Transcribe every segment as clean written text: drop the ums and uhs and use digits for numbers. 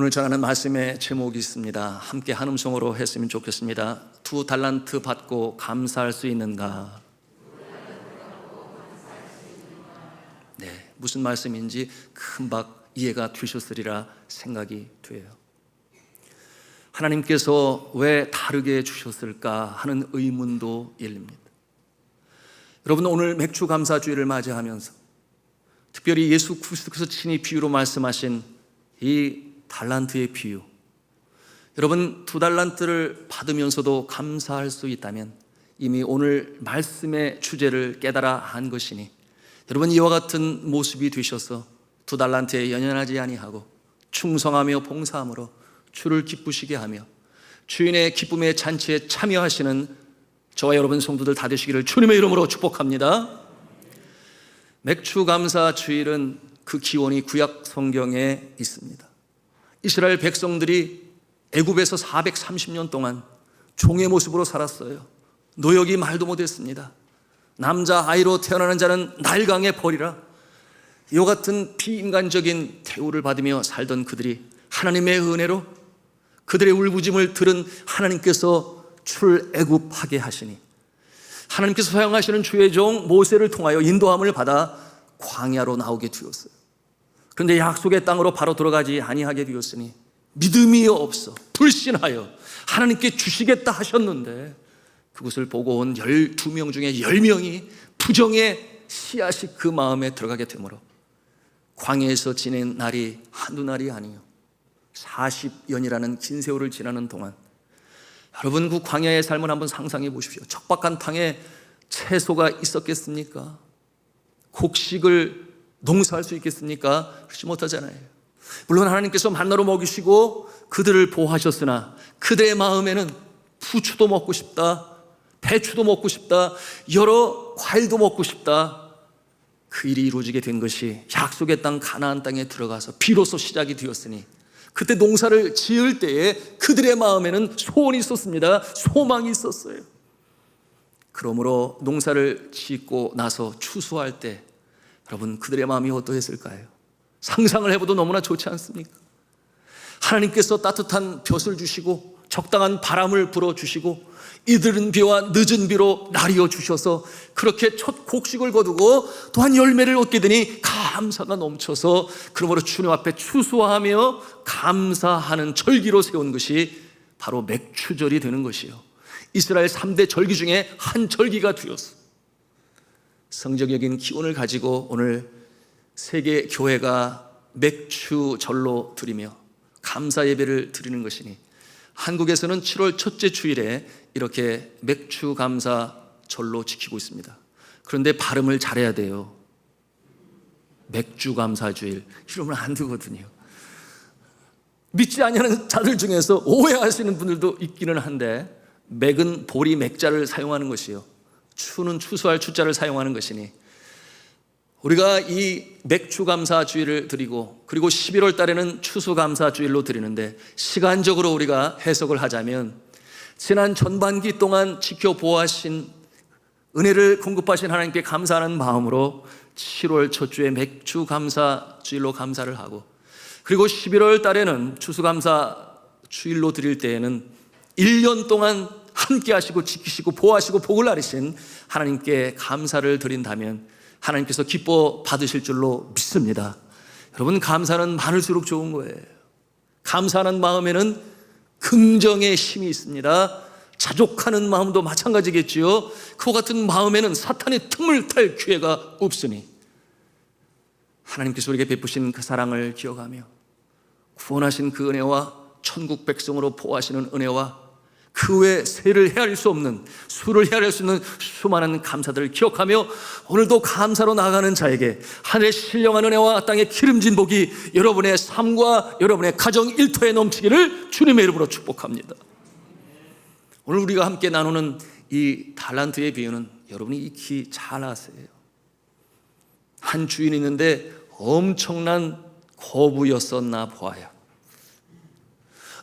오늘 전하는 말씀의 제목이 있습니다. 함께 한 음성으로 했으면 좋겠습니다. 2달란트 받고 감사할 수 있는가? 네, 무슨 말씀인지 금방 이해가 되셨으리라 생각이 돼요. 하나님께서 왜 다르게 주셨을까 하는 의문도 열립니다. 여러분, 오늘 맥주 감사주일을 맞이하면서 특별히 예수 그리스도께서 친히 비유로 말씀하신 이 달란트의 비유, 여러분 2달란트를 받으면서도 감사할 수 있다면 이미 오늘 말씀의 주제를 깨달아 한 것이니 여러분 이와 같은 모습이 되셔서 2달란트에 연연하지 아니하고 충성하며 봉사함으로 주를 기쁘시게 하며 주인의 기쁨의 잔치에 참여하시는 저와 여러분 성도들 다 되시기를 주님의 이름으로 축복합니다. 맥주 감사 주일은 그 기원이 구약 성경에 있습니다. 이스라엘 백성들이 애굽에서 430년 동안 종의 모습으로 살았어요. 노역이 말도 못했습니다. 남자 아이로 태어나는 자는 날강에 버리라, 이와 같은 비인간적인 대우를 받으며 살던 그들이 하나님의 은혜로 그들의 울부짖음을 들은 하나님께서 출애굽하게 하시니 하나님께서 사용하시는 주의 종 모세를 통하여 인도함을 받아 광야로 나오게 되었어요. 그런데 약속의 땅으로 바로 들어가지 아니하게 되었으니 믿음이 없어 불신하여 하나님께 주시겠다 하셨는데 그것을 보고 온 12명 중에 10명이 부정의 씨앗이 그 마음에 들어가게 되므로 광야에서 지낸 날이 한두 날이 아니요 40년이라는 긴 세월을 지나는 동안, 여러분 그 광야의 삶을 한번 상상해 보십시오. 척박한 땅에 채소가 있었겠습니까? 곡식을 농사할 수 있겠습니까? 그렇지 못하잖아요. 물론 하나님께서 만나로 먹이시고 그들을 보호하셨으나 그들의 마음에는 부추도 먹고 싶다, 배추도 먹고 싶다, 여러 과일도 먹고 싶다. 그 일이 이루어지게 된 것이 약속의 땅 가나안 땅에 들어가서 비로소 시작이 되었으니 그때 농사를 지을 때에 그들의 마음에는 소원이 있었습니다. 소망이 있었어요. 그러므로 농사를 짓고 나서 추수할 때 여러분 그들의 마음이 어떠했을까요? 상상을 해봐도 너무나 좋지 않습니까? 하나님께서 따뜻한 볕을 주시고 적당한 바람을 불어주시고 이른 비와 늦은 비로 날이어 주셔서 그렇게 첫 곡식을 거두고 또한 열매를 얻게 되니 감사가 넘쳐서 그러므로 주님 앞에 추수하며 감사하는 절기로 세운 것이 바로 맥추절이 되는 것이요, 이스라엘 3대 절기 중에 한 절기가 되었어. 성적인 기원을 가지고 오늘 세계 교회가 맥추절로 드리며 감사 예배를 드리는 것이니 한국에서는 7월 첫째 주일에 이렇게 맥추 감사 절로 지키고 있습니다. 그런데 발음을 잘해야 돼요. 맥주 감사 주일 이러면 안 되거든요. 믿지 않는 자들 중에서 오해하시는 분들도 있기는 한데, 맥은 보리 맥자를 사용하는 것이요, 추는 추수할 추자를 사용하는 것이니 우리가 이 맥추감사 주일을 드리고 그리고 11월 달에는 추수감사 주일로 드리는데, 시간적으로 우리가 해석을 하자면 지난 전반기 동안 지켜 보호하신 은혜를 공급하신 하나님께 감사하는 마음으로 7월 첫 주에 맥추감사 주일로 감사를 하고, 그리고 11월 달에는 추수감사 주일로 드릴 때에는 1년 동안 함께 하시고 지키시고 보호하시고 복을 나르신 하나님께 감사를 드린다면 하나님께서 기뻐 받으실 줄로 믿습니다. 여러분, 감사는 많을수록 좋은 거예요. 감사하는 마음에는 긍정의 힘이 있습니다. 자족하는 마음도 마찬가지겠지요. 그와 같은 마음에는 사탄의 틈을 탈 기회가 없으니 하나님께서 우리에게 베푸신 그 사랑을 기억하며 구원하신 그 은혜와 천국 백성으로 보호하시는 은혜와 그 외 세를 헤아릴 수 없는, 수를 헤아릴 수 있는 수많은 감사들을 기억하며 오늘도 감사로 나아가는 자에게 하늘의 신령한 은혜와 땅의 기름진 복이 여러분의 삶과 여러분의 가정 일터에 넘치기를 주님의 이름으로 축복합니다. 오늘 우리가 함께 나누는 이 달란트의 비유는 여러분이 익히 잘 아세요. 한 주인이 있는데 엄청난 거부였었나 보아요.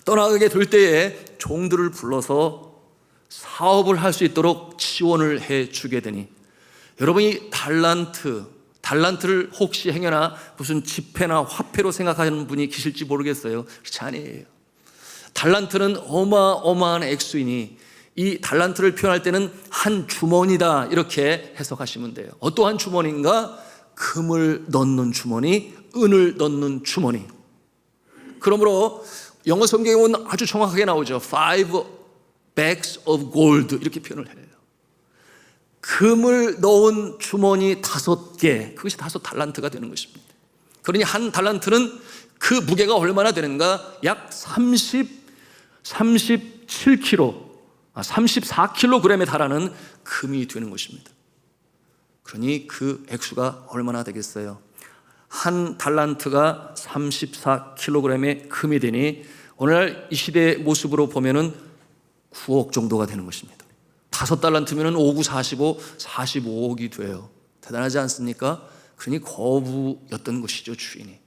떠나가게 될 때에 종들을 불러서 사업을 할 수 있도록 지원을 해 주게 되니, 여러분이 달란트 달란트를 혹시 행여나 무슨 지폐나 화폐로 생각하는 분이 계실지 모르겠어요. 그렇지 아니에요. 달란트는 어마어마한 액수이니 이 달란트를 표현할 때는 한 주머니다 이렇게 해석하시면 돼요. 어떠한 주머니인가? 금을 넣는 주머니, 은을 넣는 주머니. 그러므로 영어 성경에 보면 아주 정확하게 나오죠. 5 bags of gold 이렇게 표현을 해요. 금을 넣은 주머니 5개, 그것이 5달란트가 되는 것입니다. 그러니 한 달란트는 그 무게가 얼마나 되는가? 약 37kg, 34kg에 달하는 금이 되는 것입니다. 그러니 그 액수가 얼마나 되겠어요? 한 달란트가 34kg의 금이 되니 오늘날 이 시대의 모습으로 보면은 9억 정도가 되는 것입니다. 5달란트면 5, 9, 45, 45억이 돼요. 대단하지 않습니까? 그러니 거부였던 것이죠, 주인이.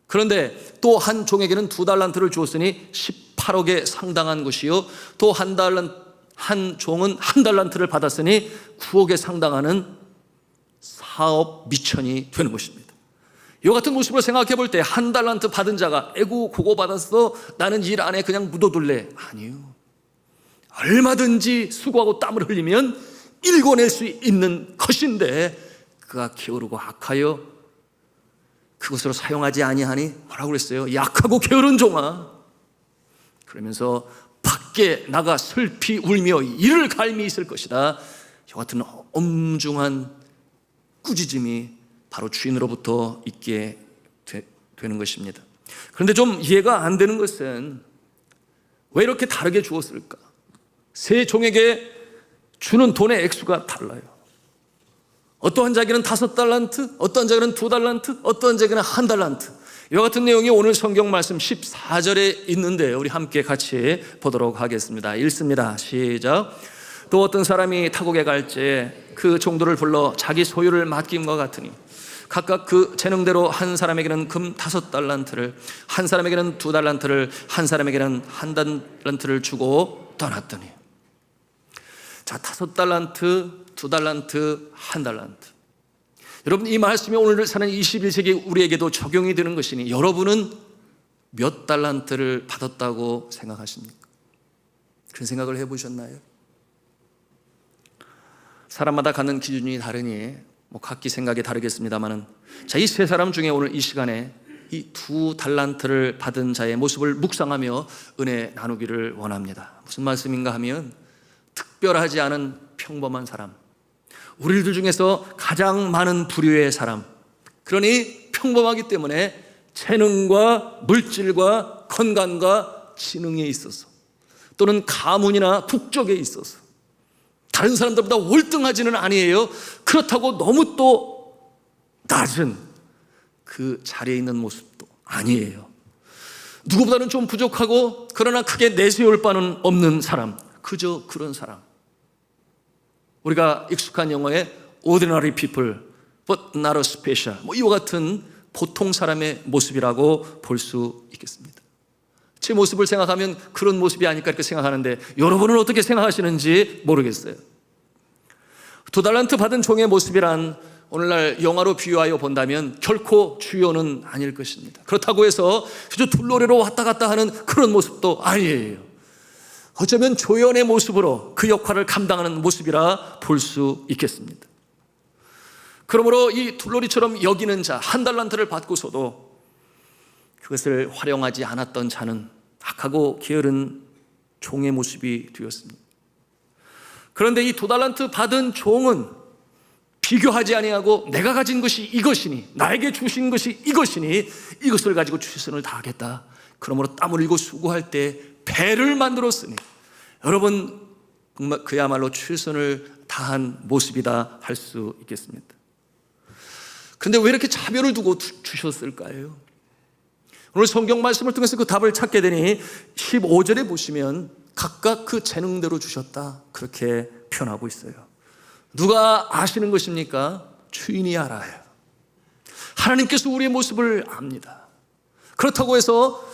그런데 또 한 종에게는 2달란트를 주었으니 18억에 상당한 것이요, 또 한 종은 1달란트를 받았으니 9억에 상당하는 사업 미천이 되는 것입니다. 이와 같은 모습으로 생각해 볼 때 1달란트 받은 자가 에고 그거 받았어, 나는 일 안 해, 그냥 묻어둘래. 아니요. 얼마든지 수고하고 땀을 흘리면 일궈낼 수 있는 것인데 그가 게으르고 악하여 그것으로 사용하지 아니하니 뭐라고 그랬어요? 약하고 게으른 종아. 그러면서 밖에 나가 슬피 울며 이를 갈미 있을 것이다. 이와 같은 엄중한 꾸짖음이 바로 주인으로부터 있게 되는 것입니다. 그런데 좀 이해가 안 되는 것은 왜 이렇게 다르게 주었을까? 세 종에게 주는 돈의 액수가 달라요. 어떠한 자에게는 5달란트, 어떠한 자에게는 2달란트, 어떠한 자에게는 1달란트. 이와 같은 내용이 오늘 성경 말씀 14절에 있는데 우리 함께 같이 보도록 하겠습니다. 읽습니다. 시작. 또 어떤 사람이 타국에 갈지 그 종들을 불러 자기 소유를 맡김과 같으니 각각 그 재능대로 한 사람에게는 금 5달란트를, 한 사람에게는 2달란트를, 한 사람에게는 1달란트를 주고 떠났더니. 자, 5달란트, 2달란트, 1달란트. 여러분, 이 말씀이 오늘 사는 21세기 우리에게도 적용이 되는 것이니 여러분은 몇 달란트를 받았다고 생각하십니까? 그런 생각을 해보셨나요? 사람마다 갖는 기준이 다르니 각기 생각이 다르겠습니다만은, 자, 이 세 사람 중에 오늘 이 시간에 이 2달란트를 받은 자의 모습을 묵상하며 은혜 나누기를 원합니다. 무슨 말씀인가 하면 특별하지 않은 평범한 사람, 우리들 중에서 가장 많은 부류의 사람, 그러니 평범하기 때문에 재능과 물질과 건강과 지능에 있어서 또는 가문이나 국적에 있어서 다른 사람들보다 월등하지는 아니에요. 그렇다고 너무 또 낮은 그 자리에 있는 모습도 아니에요. 누구보다는 좀 부족하고 그러나 크게 내세울 바는 없는 사람, 그저 그런 사람. 우리가 익숙한 영어에 ordinary people, but not a special, 이와 같은 보통 사람의 모습이라고 볼 수 있겠습니다. 제 모습을 생각하면 그런 모습이 아닐까 이렇게 생각하는데 여러분은 어떻게 생각하시는지 모르겠어요. 2달란트 받은 종의 모습이란 오늘날 영화로 비유하여 본다면 결코 주요는 아닐 것입니다. 그렇다고 해서 그저 둘러레로 왔다 갔다 하는 그런 모습도 아니에요. 어쩌면 조연의 모습으로 그 역할을 감당하는 모습이라 볼 수 있겠습니다. 그러므로 이 둘러리처럼 여기는 자, 1달란트를 받고서도 그것을 활용하지 않았던 자는 악하고 게으른 종의 모습이 되었습니다. 그런데 이 2달란트 받은 종은 비교하지 아니하고 내가 가진 것이 이것이니, 나에게 주신 것이 이것이니 이것을 가지고 최선을 다하겠다. 그러므로 땀 흘리고 수고할 때 배를 만들었으니 여러분 그야말로 최선을 다한 모습이다 할 수 있겠습니다. 그런데 왜 이렇게 차별을 두고 주셨을까요? 오늘 성경 말씀을 통해서 그 답을 찾게 되니 15절에 보시면 각각 그 재능대로 주셨다 그렇게 표현하고 있어요. 누가 아시는 것입니까? 주인이 알아요. 하나님께서 우리의 모습을 압니다. 그렇다고 해서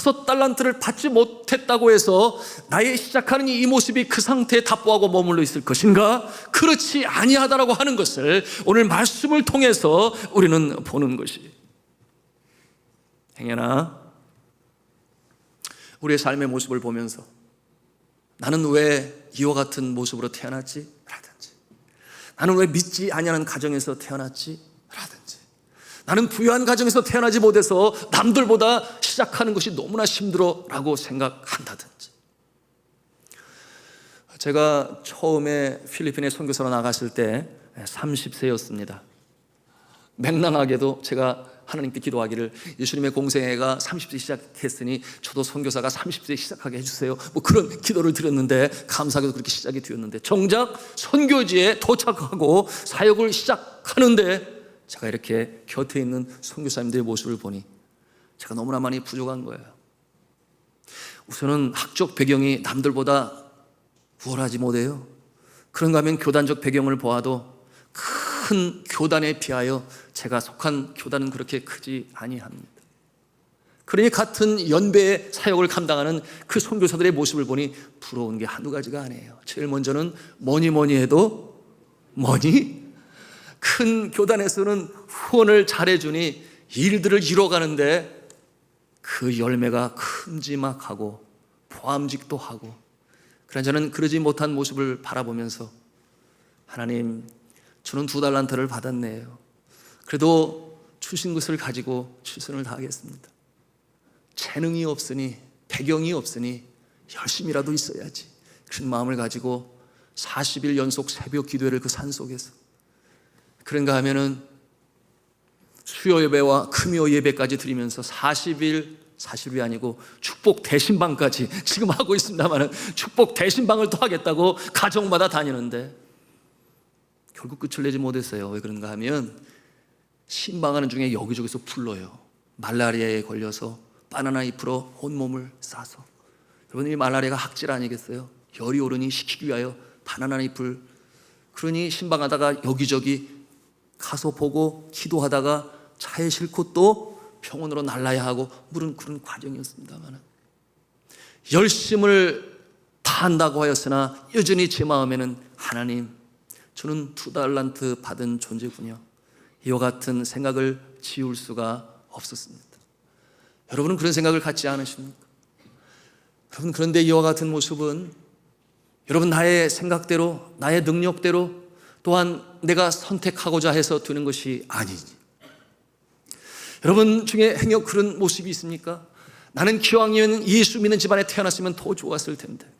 5달란트를 받지 못했다고 해서 나의 시작하는 이 모습이 그 상태에 답보하고 머물러 있을 것인가? 그렇지 아니하다라고 하는 것을 오늘 말씀을 통해서 우리는 보는 것이. 행여나 우리의 삶의 모습을 보면서 나는 왜 이와 같은 모습으로 태어났지? 라든지, 나는 왜 믿지 아니하는 가정에서 태어났지? 라든지, 나는 부유한 가정에서 태어나지 못해서 남들보다 시작하는 것이 너무나 힘들어 라고 생각한다든지. 제가 처음에 필리핀에 선교사로 나갔을 때 30세였습니다. 맹랑하게도 제가 하나님께 기도하기를, 예수님의 공생애가 30세 시작했으니 저도 선교사가 30세 시작하게 해주세요, 뭐 그런 기도를 드렸는데, 감사하게도 그렇게 시작이 되었는데, 정작 선교지에 도착하고 사역을 시작하는데 제가 이렇게 곁에 있는 선교사님들의 모습을 보니 제가 너무나 많이 부족한 거예요. 우선은 학적 배경이 남들보다 우월하지 못해요. 그런가 하면 교단적 배경을 보아도 큰 교단에 비하여 제가 속한 교단은 그렇게 크지 아니합니다. 그러니 같은 연배의 사역을 감당하는 그 선교사들의 모습을 보니 부러운 게 한두 가지가 아니에요. 제일 먼저는 뭐니 해도 큰 교단에서는 후원을 잘해주니 일들을 이뤄가는데 그 열매가 큼지막하고 보암직도 하고, 그러나 저는 그러지 못한 모습을 바라보면서, 하나님, 저는 2달란트를 받았네요. 그래도 주신 것을 가지고 최선을 다하겠습니다. 재능이 없으니, 배경이 없으니 열심히라도 있어야지, 그런 마음을 가지고 40일 연속 새벽 기도회를 그 산속에서, 그런가 하면은 수요 예배와 금요 예배까지 드리면서 40일이 아니고 축복 대신방까지 지금 하고 있습니다만은, 축복 대신방을 또 하겠다고 가정마다 다니는데 결국 끝을 내지 못했어요. 왜 그런가 하면 신방하는 중에 여기저기서 불러요. 말라리아에 걸려서 바나나 잎으로 온몸을 싸서. 여러분, 이 말라리아가 학질 아니겠어요? 열이 오르니 식히기 위하여 바나나 잎을, 그러니 신방하다가 여기저기 가서 보고 기도하다가 차에 싣고 또 병원으로 날라야 하고, 물은 그런 과정이었습니다만, 열심을 다한다고 하였으나 여전히 제 마음에는, 하나님, 저는 2달란트 받은 존재군요, 이와 같은 생각을 지울 수가 없었습니다. 여러분은 그런 생각을 갖지 않으십니까? 여러분, 그런데 이와 같은 모습은 여러분 나의 생각대로, 나의 능력대로, 또한 내가 선택하고자 해서 되는 것이 아니지. 여러분 중에 행여 그런 모습이 있습니까? 나는 기왕이면 예수 믿는 집안에 태어났으면 더 좋았을 텐데,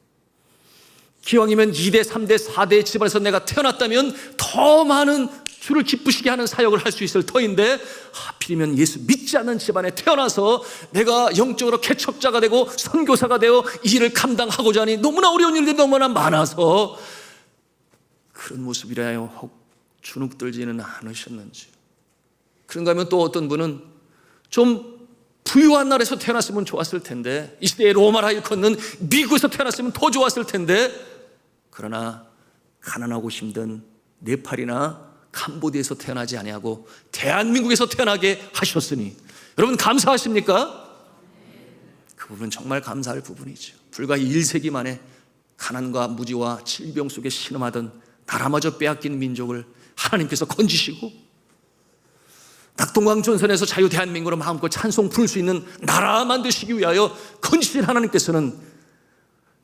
기왕이면 2대, 3대, 4대 집안에서 내가 태어났다면 더 많은 주를 기쁘시게 하는 사역을 할 수 있을 터인데, 하필이면 예수 믿지 않는 집안에 태어나서 내가 영적으로 개척자가 되고 선교사가 되어 이 일을 감당하고자 하니 너무나 어려운 일들이 너무나 많아서, 그런 모습이라 하여 혹 주눅들지는 않으셨는지. 그런가 하면 또 어떤 분은 좀 부유한 나라에서 태어났으면 좋았을 텐데, 이 시대에 로마라 일컫는 미국에서 태어났으면 더 좋았을 텐데, 그러나 가난하고 힘든 네팔이나 캄보디아에서 태어나지 아니하고 대한민국에서 태어나게 하셨으니 여러분 감사하십니까? 그 부분은 정말 감사할 부분이죠. 불과 1세기 만에 가난과 무지와 질병 속에 신음하던 나라마저 빼앗긴 민족을 하나님께서 건지시고, 낙동강 전선에서 자유 대한민국으로 마음껏 찬송 부를 수 있는 나라 만드시기 위하여 건지신 하나님께서는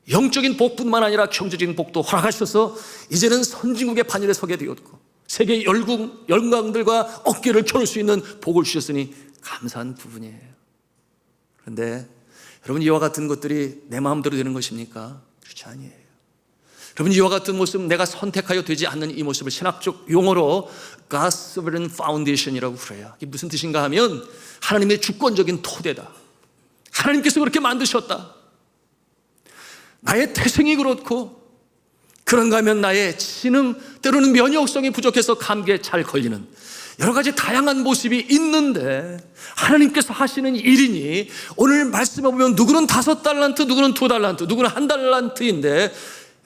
영적인 복뿐만 아니라 경제적인 복도 허락하셔서 이제는 선진국의 반열에 서게 되었고, 세계 열강들과 어깨를 겨룰 수 있는 복을 주셨으니 감사한 부분이에요. 그런데 여러분, 이와 같은 것들이 내 마음대로 되는 것입니까? 그렇지 아니에요. 여러분, 이와 같은 모습, 내가 선택하여 되지 않는 이 모습을 신학적 용어로 God's Sovereign Foundation이라고 그래요. 이게 무슨 뜻인가 하면 하나님의 주권적인 토대다. 하나님께서 그렇게 만드셨다. 나의 태생이 그렇고, 그런가 하면 나의 지능, 때로는 면역성이 부족해서 감기에 잘 걸리는 여러 가지 다양한 모습이 있는데, 하나님께서 하시는 일이니 오늘 말씀해 보면 누구는 5달란트, 누구는 2달란트, 누구는 1달란트인데,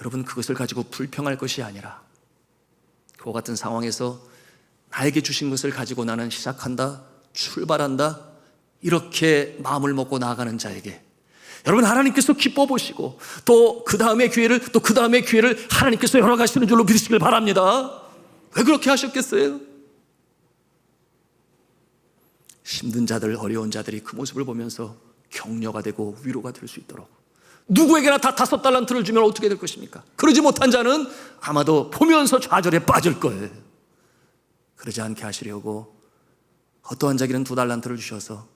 여러분 그것을 가지고 불평할 것이 아니라 그와 같은 상황에서 나에게 주신 것을 가지고 나는 시작한다, 출발한다, 이렇게 마음을 먹고 나아가는 자에게 여러분 하나님께서 기뻐 보시고 또 그 다음의 기회를 또 그 다음의 기회를 하나님께서 열어가시는 줄로 믿으시길 바랍니다. 왜 그렇게 하셨겠어요? 힘든 자들, 어려운 자들이 그 모습을 보면서 격려가 되고 위로가 될 수 있도록. 누구에게나 다 5달란트를 주면 어떻게 될 것입니까? 그러지 못한 자는 아마도 보면서 좌절에 빠질 거예요. 그러지 않게 하시려고 어떠한 자에게는 2달란트를 주셔서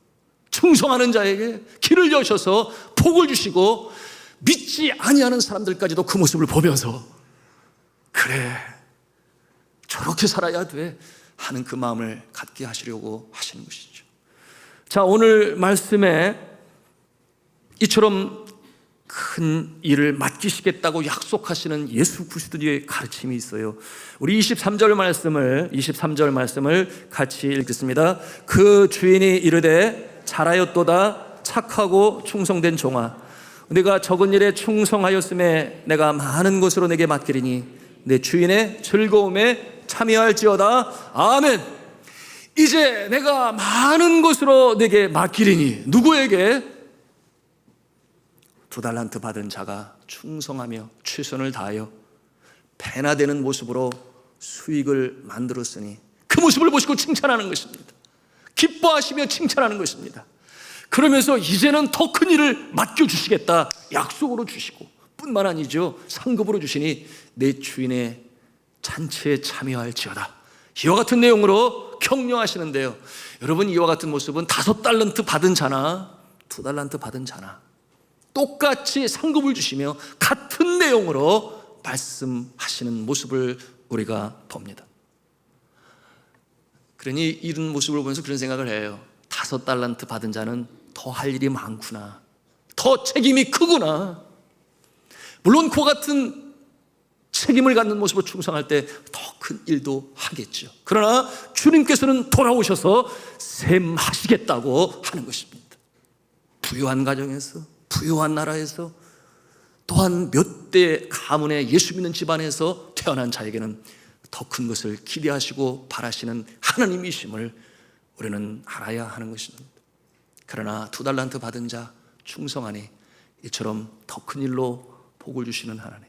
충성하는 자에게 길을 여셔서 복을 주시고 믿지 아니하는 사람들까지도 그 모습을 보면서 그래 저렇게 살아야 돼 하는 그 마음을 갖게 하시려고 하시는 것이죠. 자, 오늘 말씀에 이처럼 큰 일을 맡기시겠다고 약속하시는 예수 그리스도의 가르침이 있어요. 우리 23절 말씀을 같이 읽겠습니다. 그 주인이 이르되 잘하였도다 착하고 충성된 종아, 네가 적은 일에 충성하였음에 내가 많은 것으로 내게 맡기리니 내 주인의 즐거움에 참여할지어다. 아멘. 이제 내가 많은 것으로 내게 맡기리니, 누구에게? 2달란트 받은 자가 충성하며 최선을 다하여 배나 되는 모습으로 수익을 만들었으니 그 모습을 보시고 칭찬하는 것입니다. 기뻐하시며 칭찬하는 것입니다. 그러면서 이제는 더 큰 일을 맡겨주시겠다 약속으로 주시고 뿐만 아니죠, 상급으로 주시니 내 주인의 잔치에 참여할지어다. 이와 같은 내용으로 격려하시는데요, 여러분 이와 같은 모습은 5달란트 받은 자나 2달란트 받은 자나 똑같이 상급을 주시며 같은 내용으로 말씀하시는 모습을 우리가 봅니다. 그러니 이런 모습을 보면서 그런 생각을 해요. 5달란트 받은 자는 더 할 일이 많구나, 더 책임이 크구나. 물론 그와 같은 책임을 갖는 모습으로 충성할 때 더 큰 일도 하겠죠. 그러나 주님께서는 돌아오셔서 셈하시겠다고 하는 것입니다. 부유한 가정에서, 부유한 나라에서, 또한 몇 대 가문의 예수 믿는 집안에서 태어난 자에게는 더 큰 것을 기대하시고 바라시는 하나님이심을 우리는 알아야 하는 것입니다. 그러나 2달란트 받은 자 충성하니 이처럼 더 큰 일로 복을 주시는 하나님.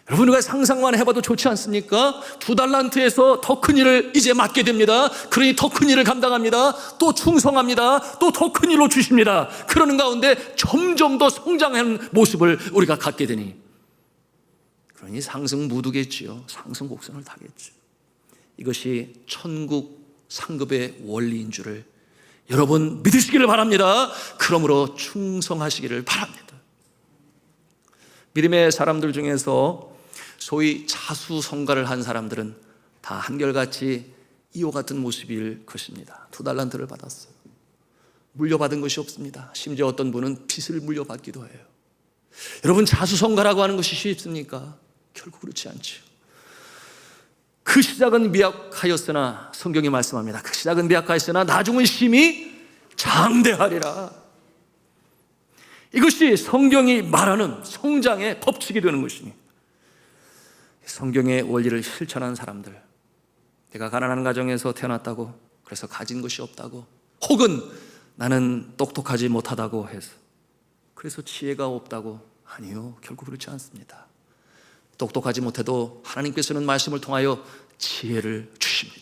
여러분, 우리가 상상만 해봐도 좋지 않습니까? 2달란트에서 더 큰 일을 이제 맡게 됩니다. 그러니 더 큰 일을 감당합니다. 또 충성합니다. 또 더 큰 일로 주십니다. 그러는 가운데 점점 더 성장하는 모습을 우리가 갖게 되니, 그러니 상승 무두겠지요. 상승 곡선을 타겠죠. 이것이 천국 상급의 원리인 줄을 여러분 믿으시기를 바랍니다. 그러므로 충성하시기를 바랍니다. 믿음의 사람들 중에서 소위 자수성가를 한 사람들은 다 한결같이 이와 같은 모습일 것입니다. 2달란트를 받았어요. 물려받은 것이 없습니다. 심지어 어떤 분은 빚을 물려받기도 해요. 여러분, 자수성가라고 하는 것이 쉽습니까? 결코 그렇지 않죠. 그 시작은 미약하였으나, 성경이 말씀합니다. 그 시작은 미약하였으나 나중은 심히 장대하리라. 이것이 성경이 말하는 성장의 법칙이 되는 것이니, 성경의 원리를 실천한 사람들, 내가 가난한 가정에서 태어났다고 그래서 가진 것이 없다고, 혹은 나는 똑똑하지 못하다고 해서 그래서 지혜가 없다고, 아니요, 결코 그렇지 않습니다. 똑똑하지 못해도 하나님께서는 말씀을 통하여 지혜를 주십니다.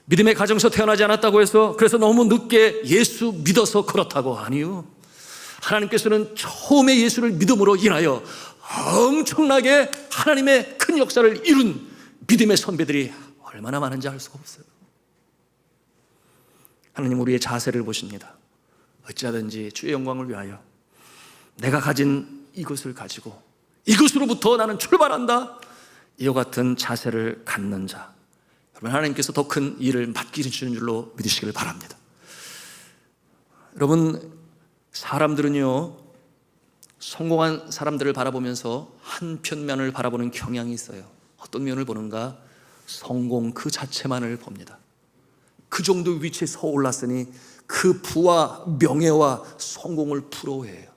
믿음의 가정에서 태어나지 않았다고 해서 그래서 너무 늦게 예수 믿어서 그렇다고, 아니요, 하나님께서는 처음에 예수를 믿음으로 인하여 엄청나게 하나님의 큰 역사를 이룬 믿음의 선배들이 얼마나 많은지 알 수가 없어요. 하나님 우리의 자세를 보십니다. 어찌하든지 주의 영광을 위하여 내가 가진 이것을 가지고 이것으로부터 나는 출발한다, 이와 같은 자세를 갖는 자, 여러분 하나님께서 더 큰 일을 맡기시는 줄로 믿으시기를 바랍니다. 여러분, 사람들은요, 성공한 사람들을 바라보면서 한 편면을 바라보는 경향이 있어요. 어떤 면을 보는가? 성공 그 자체만을 봅니다. 그 정도 위치에 서 올랐으니 그 부와 명예와 성공을 부러워해요.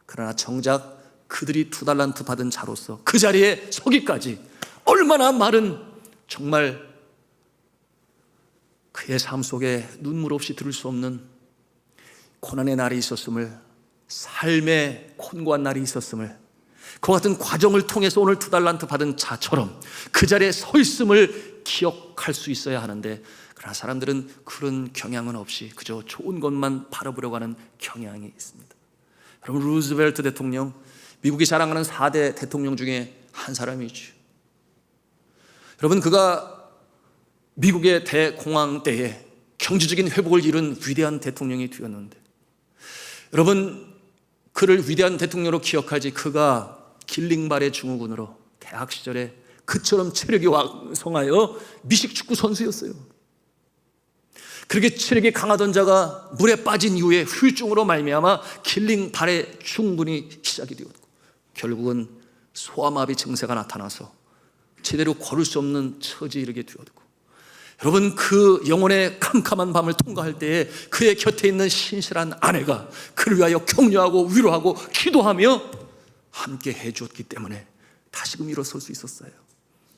그러나 정작 그들이 2달란트 받은 자로서 그 자리에 서기까지 얼마나 많은 정말 그 그의 삶 속에 눈물 없이 들을 수 없는 고난의 날이 있었음을, 삶의 곤고한 날이 있었음을, 그 같은 과정을 통해서 오늘 2달란트 받은 자처럼 그 자리에 서 있음을 기억할 수 있어야 하는데, 그러나 사람들은 그런 경향은 없이 그저 좋은 것만 바라보려고 하는 경향이 있습니다. 여러분, 루즈벨트 대통령, 미국이 자랑하는 4대 대통령 중에 한 사람이죠. 여러분, 그가 미국의 대공황 때에 경제적인 회복을 이룬 위대한 대통령이 되었는데, 여러분, 그를 위대한 대통령으로 기억하지, 그가 길링발의 증후군으로 대학 시절에 그처럼 체력이 왕성하여 미식축구 선수였어요. 그렇게 체력이 강하던 자가 물에 빠진 이후에 후유증으로 말미암아 길링발의 증후군이 시작이 되었고, 결국은 소아마비 증세가 나타나서 제대로 걸을 수 없는 처지에 이르게 되었고, 여러분, 그 영혼의 캄캄한 밤을 통과할 때에 그의 곁에 있는 신실한 아내가 그를 위하여 격려하고 위로하고 기도하며 함께 해주었기 때문에 다시금 일어설 수 있었어요.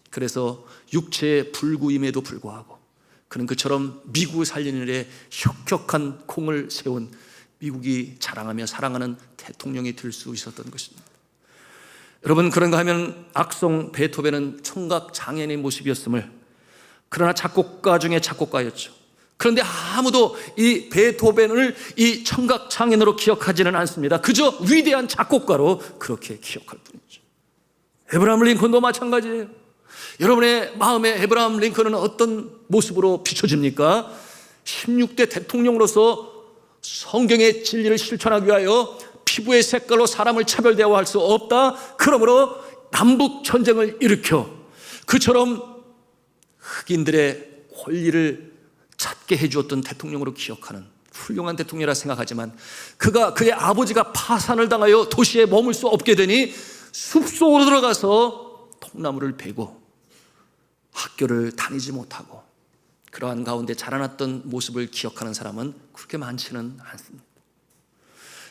그래서 육체의 불구임에도 불구하고 그는 그처럼 미국을 살리는 일에 혁혁한 공을 세운 미국이 자랑하며 사랑하는 대통령이 될 수 있었던 것입니다. 여러분, 그런가 하면 악성 베토벤은 청각 장애인의 모습이었음을, 그러나 작곡가 중에 작곡가였죠. 그런데 아무도 이 베토벤을 이 청각 장애인으로 기억하지는 않습니다. 그저 위대한 작곡가로 그렇게 기억할 뿐이죠. 에브라함 링컨도 마찬가지예요. 여러분의 마음에 에브라함 링컨은 어떤 모습으로 비춰집니까? 16대 대통령으로서 성경의 진리를 실천하기 위하여 피부의 색깔로 사람을 차별대화할 수 없다. 그러므로 남북 전쟁을 일으켜 그처럼 흑인들의 권리를 찾게 해주었던 대통령으로 기억하는 훌륭한 대통령이라 생각하지만, 그의 아버지가 파산을 당하여 도시에 머물 수 없게 되니 숲속으로 들어가서 통나무를 베고 학교를 다니지 못하고 그러한 가운데 자라났던 모습을 기억하는 사람은 그렇게 많지는 않습니다.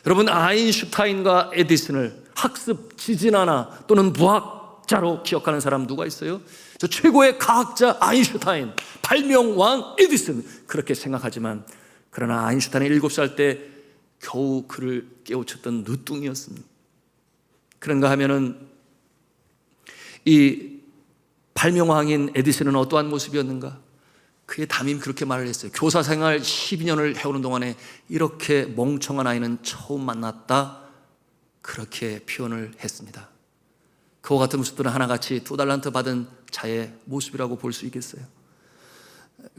여러분, 아인슈타인과 에디슨을 학습 지진하나 또는 무학자로 기억하는 사람 누가 있어요? 저 최고의 과학자 아인슈타인, 발명왕 에디슨, 그렇게 생각하지만, 그러나 아인슈타인이 7살 때 겨우 그를 깨우쳤던 늦둥이였습니다. 그런가 하면은 이 발명왕인 에디슨은 어떠한 모습이었는가? 그의 담임이 그렇게 말을 했어요. 교사 생활 12년을 해오는 동안에 이렇게 멍청한 아이는 처음 만났다, 그렇게 표현을 했습니다. 그와 같은 모습들은 하나같이 2달란트 받은 자의 모습이라고 볼 수 있겠어요.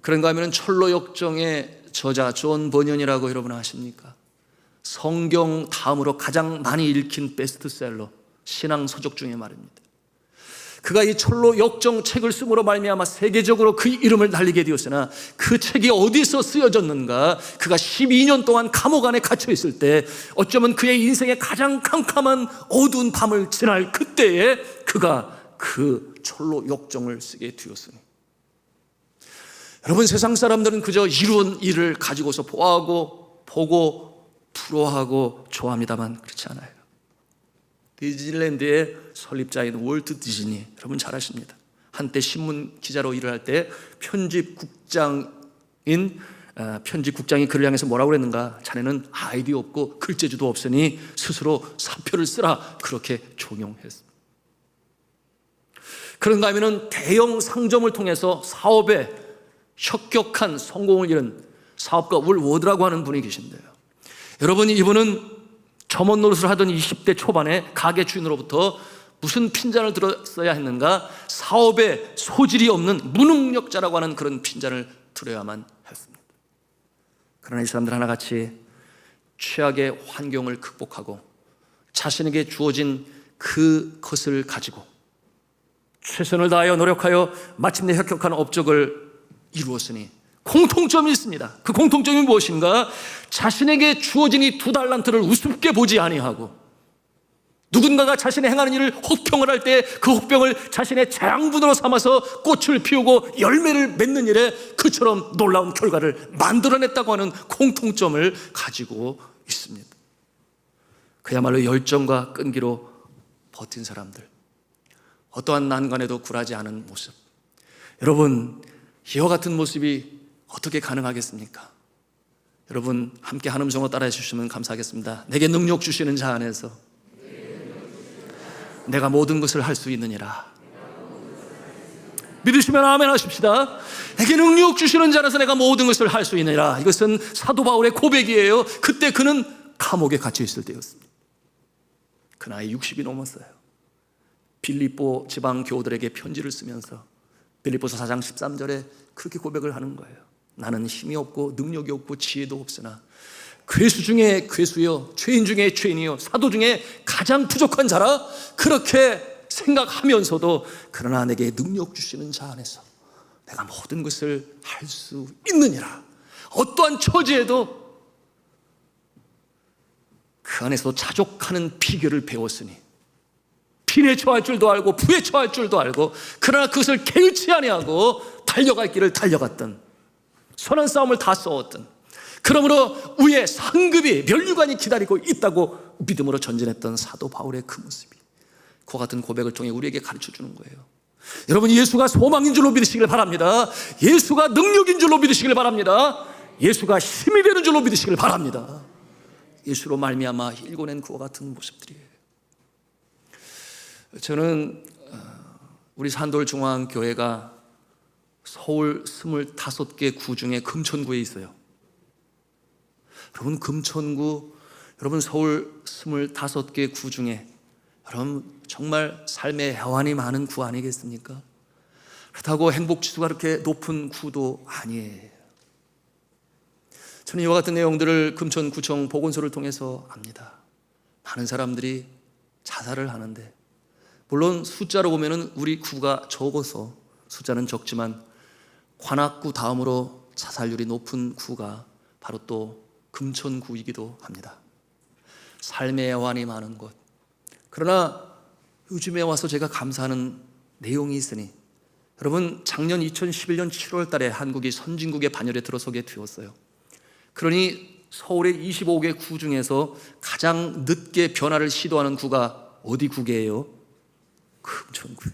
그런가 하면 철로 역정의 저자 존 버년이라고 여러분 아십니까? 성경 다음으로 가장 많이 읽힌 베스트셀러 신앙 서적 중에 말입니다. 그가 이 철로 역정 책을 쓰므로 말미암아 세계적으로 그 이름을 날리게 되었으나, 그 책이 어디서 쓰여졌는가? 그가 12년 동안 감옥 안에 갇혀 있을 때, 어쩌면 그의 인생의 가장 캄캄한 어두운 밤을 지날 그때에 그가 그 철로 역정을 쓰게 되었으니, 여러분, 세상 사람들은 그저 이룬 일을 가지고서 보아하고 보고 부러워하고 좋아합니다만 그렇지 않아요. 디즈니랜드의 설립자인 월트 디즈니, 여러분 잘 아십니다. 한때 신문 기자로 일을 할 때 편집국장이 그를 향해서 뭐라고 그랬는가? 자네는 아이디어 없고 글재주도 없으니 스스로 사표를 쓰라, 그렇게 종용했습니다. 그런가 하면 대형 상점을 통해서 사업에 혁혁한 성공을 이룬 사업가 울 워드라고 하는 분이 계신데요. 여러분, 이분은 점원 노릇을 하던 20대 초반에 가게 주인으로부터 무슨 핀잔을 들었어야 했는가? 사업에 소질이 없는 무능력자라고 하는 그런 핀잔을 들어야만 했습니다. 그러나 이 사람들 하나같이 최악의 환경을 극복하고 자신에게 주어진 그것을 가지고 최선을 다하여 노력하여 마침내 혁혁한 업적을 이루었으니 공통점이 있습니다. 그 공통점이 무엇인가? 자신에게 주어진 이 2달란트를 우습게 보지 아니하고, 누군가가 자신의 행하는 일을 혹평을 할 때 그 혹평을 자신의 재앙분으로 삼아서 꽃을 피우고 열매를 맺는 일에 그처럼 놀라운 결과를 만들어냈다고 하는 공통점을 가지고 있습니다. 그야말로 열정과 끈기로 버틴 사람들, 어떠한 난관에도 굴하지 않은 모습. 여러분, 이와 같은 모습이 어떻게 가능하겠습니까? 여러분 함께 한 음성으로 따라해 주시면 감사하겠습니다. 내게 능력 주시는 자 안에서 내가 모든 것을 할 수 있느니라. 믿으시면 아멘 하십시다. 내게 능력 주시는 자 안에서 내가 모든 것을 할 수 있느니라. 이것은 사도 바울의 고백이에요. 그때 그는 감옥에 갇혀 있을 때였습니다. 그 나이 60이 넘었어요. 빌립보 지방 교우들에게 편지를 쓰면서 빌립보서 4장 13절에 그렇게 고백을 하는 거예요. 나는 힘이 없고 능력이 없고 지혜도 없으나 괴수 중에 괴수요, 죄인 중에 죄인이요, 사도 중에 가장 부족한 자라. 그렇게 생각하면서도 그러나 내게 능력 주시는 자 안에서 내가 모든 것을 할 수 있느니라. 어떠한 처지에도 그 안에서 자족하는 비결을 배웠으니 빈에 처할 줄도 알고 부에 처할 줄도 알고 그러나 그것을 개의치 아니하고 달려갈 길을 달려갔던, 선한 싸움을 다 싸웠던, 그러므로 위에 상급이 면류관이 기다리고 있다고 믿음으로 전진했던 사도 바울의 그 모습이 그와 같은 고백을 통해 우리에게 가르쳐 주는 거예요. 여러분, 예수가 소망인 줄로 믿으시길 바랍니다. 예수가 능력인 줄로 믿으시길 바랍니다. 예수가 힘이 되는 줄로 믿으시길 바랍니다. 예수로 말미암아 일궈낸 그와 같은 모습들이에요. 저는 우리 산돌중앙교회가 서울 25개 구 중에 금천구에 있어요. 여러분, 금천구, 여러분 서울 25개 구 중에 여러분 정말 삶의 해환이 많은 구 아니겠습니까? 그렇다고 행복지수가 그렇게 높은 구도 아니에요. 저는 이와 같은 내용들을 금천구청 보건소를 통해서 압니다. 많은 사람들이 자살을 하는데, 물론 숫자로 보면 우리 구가 적어서 숫자는 적지만 관악구 다음으로 자살률이 높은 구가 바로 또 금천구이기도 합니다. 삶의 애환이 많은 곳. 그러나 요즘에 와서 제가 감사하는 내용이 있으니, 여러분 작년 2011년 7월 달에 한국이 선진국의 반열에 들어서게 되었어요. 그러니 서울의 25개 구 중에서 가장 늦게 변화를 시도하는 구가 어디 구게예요? 금천구.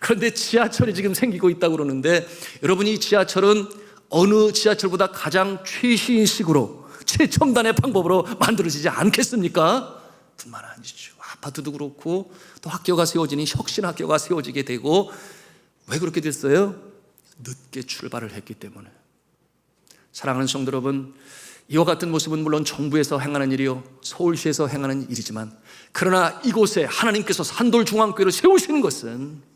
그런데 지하철이 지금 생기고 있다고 그러는데, 여러분 이 지하철은 어느 지하철보다 가장 최신식으로 최첨단의 방법으로 만들어지지 않겠습니까? 뿐만 아니죠. 아파트도 그렇고 또 학교가 세워지니 혁신 학교가 세워지게 되고, 왜 그렇게 됐어요? 늦게 출발을 했기 때문에. 사랑하는 성도 여러분, 이와 같은 모습은 물론 정부에서 행하는 일이요, 서울시에서 행하는 일이지만, 그러나 이곳에 하나님께서 산돌중앙교회를 세우시는 것은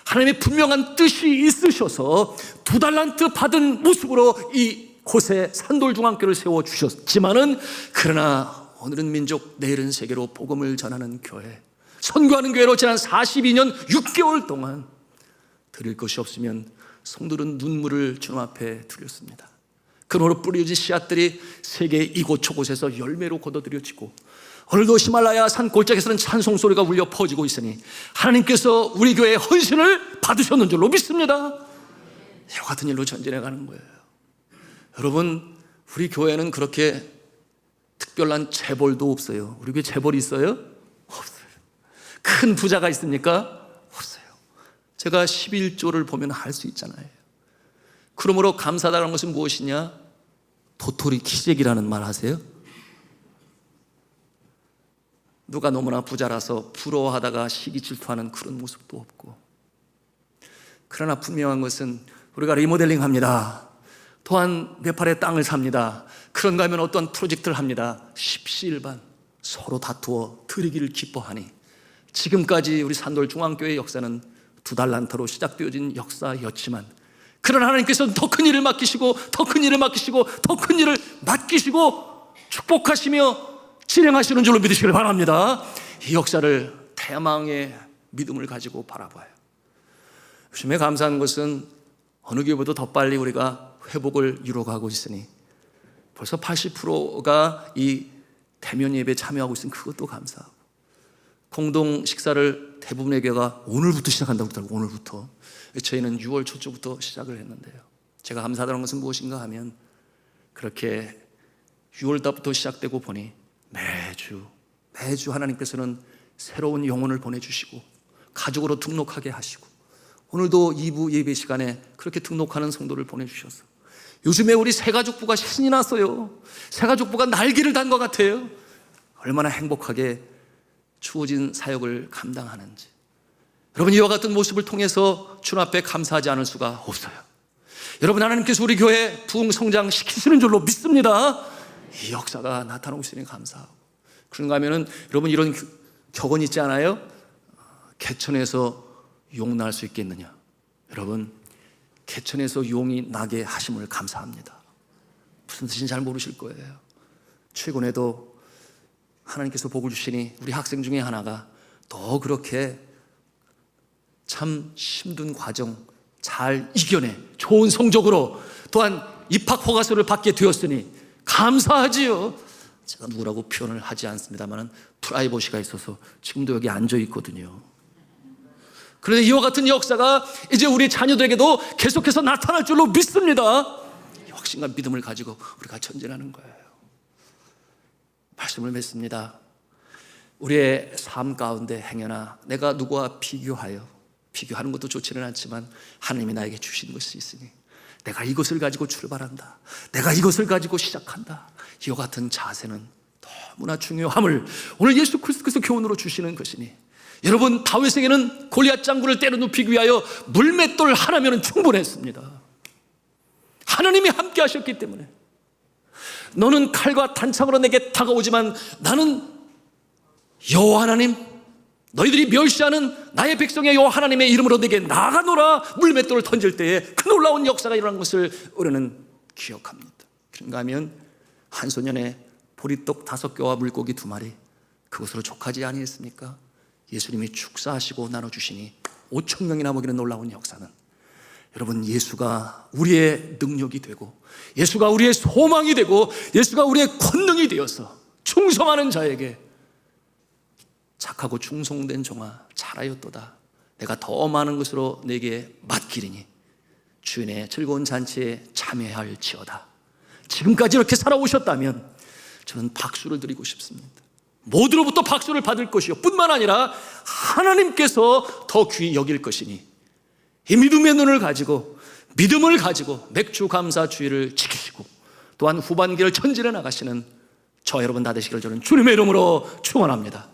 하나님의 분명한 뜻이 있으셔서 2달란트 받은 모습으로 이곳에 산돌중앙교회를 세워주셨지만은, 그러나 오늘은 민족, 내일은 세계로 복음을 전하는 교회, 선교하는 교회로 지난 42년 6개월 동안 드릴 것이 없으면 성도들은 눈물을 주님 앞에 드렸습니다. 그러므로 뿌려진 씨앗들이 세계 이곳저곳에서 열매로 걷어들여지고, 오늘도 히말라야 산 골짜기에서는 찬송 소리가 울려 퍼지고 있으니 하나님께서 우리 교회의 헌신을 받으셨는 줄로 믿습니다. 이와 같은 일로 전진해 가는 거예요. 여러분, 우리 교회는 그렇게 특별한 재벌도 없어요. 우리 교회 재벌이 있어요? 없어요. 큰 부자가 있습니까? 없어요. 제가 11조를 보면 알 수 있잖아요. 그러므로 감사하다는 것은 무엇이냐? 도토리 키재기라는 말 하세요? 누가 너무나 부자라서 부러워하다가 시기 질투하는 그런 모습도 없고, 그러나 분명한 것은 우리가 리모델링 합니다. 또한 네팔의 땅을 삽니다. 그런가 하면 어떤 프로젝트를 합니다. 십시일반 서로 다투어 드리기를 기뻐하니, 지금까지 우리 산돌중앙교회의 역사는 2달란트로 시작되어진 역사였지만, 그러나 하나님께서는 더 큰 일을 맡기시고 더 큰 일을 맡기시고 더 큰 일을 맡기시고 축복하시며 진행하시는 줄로 믿으시길 바랍니다. 이 역사를 대망의 믿음을 가지고 바라봐요. 요즘에 감사한 것은 어느 교회보다 더 빨리 우리가 회복을 이루어가고 있으니, 벌써 80%가 이 대면 예배에 참여하고 있으니 그것도 감사하고, 공동 식사를 대부분의 교회가 오늘부터 시작한다고 그러더라고요. 오늘부터. 저희는 6월 초부터 시작을 했는데요, 제가 감사하다는 것은 무엇인가 하면, 그렇게 6월 달부터 시작되고 보니 매주 하나님께서는 새로운 영혼을 보내주시고 가족으로 등록하게 하시고 오늘도 2부 예배 시간에 그렇게 등록하는 성도를 보내주셔서 요즘에 우리 새가족부가 신이 났어요. 새가족부가 날개를 단 것 같아요. 얼마나 행복하게 주어진 사역을 감당하는지. 여러분, 이와 같은 모습을 통해서 주님 앞에 감사하지 않을 수가 없어요. 여러분, 하나님께서 우리 교회 부흥성장시키시는 줄로 믿습니다. 이 역사가 나타나시니 감사하고. 그런가 하면은 여러분, 이런 격언 있지 않아요? 개천에서 용 날 수 있겠느냐. 여러분, 개천에서 용이 나게 하심을 감사합니다. 무슨 뜻인지 잘 모르실 거예요. 최근에도 하나님께서 복을 주시니 우리 학생 중에 하나가 더 그렇게 참 힘든 과정 잘 이겨내 좋은 성적으로 또한 입학 허가서를 받게 되었으니 감사하지요. 제가 누구라고 표현을 하지 않습니다만 프라이버시가 있어서 지금도 여기 앉아 있거든요. 그런데 이와 같은 역사가 이제 우리 자녀들에게도 계속해서 나타날 줄로 믿습니다. 확신과 믿음을 가지고 우리가 전진하는 거예요. 말씀을 맺습니다. 우리의 삶 가운데 행여나 내가 누구와 비교하는 것도 좋지는 않지만 하나님이 나에게 주신 것이 있으니 내가 이것을 가지고 출발한다, 내가 이것을 가지고 시작한다, 이와 같은 자세는 너무나 중요함을 오늘 예수 그리스도께서 교훈으로 주시는 것이니, 여러분, 다윗에게는 골리앗 장군을 때려눕히기 위하여 물맷돌 하나면 충분했습니다. 하나님이 함께 하셨기 때문에. 너는 칼과 단창으로 내게 다가오지만 나는 여호와 하나님, 너희들이 멸시하는 나의 백성의 여호와 하나님의 이름으로 내게 나가노라 물맷돌을 던질 때에 그 놀라운 역사가 일어난 것을 우리는 기억합니다. 그런가 하면 한 소년에 보리떡 5개와 물고기 2마리, 그것으로 족하지 아니했습니까? 예수님이 축사하시고 나눠주시니 5천 명이나 먹이는 놀라운 역사는, 여러분, 예수가 우리의 능력이 되고 예수가 우리의 소망이 되고 예수가 우리의 권능이 되어서 충성하는 자에게 착하고 충성된 종아 잘하였도다, 내가 더 많은 것으로 내게 맡기리니 주인의 즐거운 잔치에 참여할지어다. 지금까지 이렇게 살아오셨다면 저는 박수를 드리고 싶습니다. 모두로부터 박수를 받을 것이요 뿐만 아니라 하나님께서 더 귀히 여길 것이니 이 믿음의 눈을 가지고, 믿음을 가지고 맥주 감사 주의를 지키시고 또한 후반기를 전진해 나가시는 저 여러분 다 되시기를 저는 주님의 이름으로 축원합니다.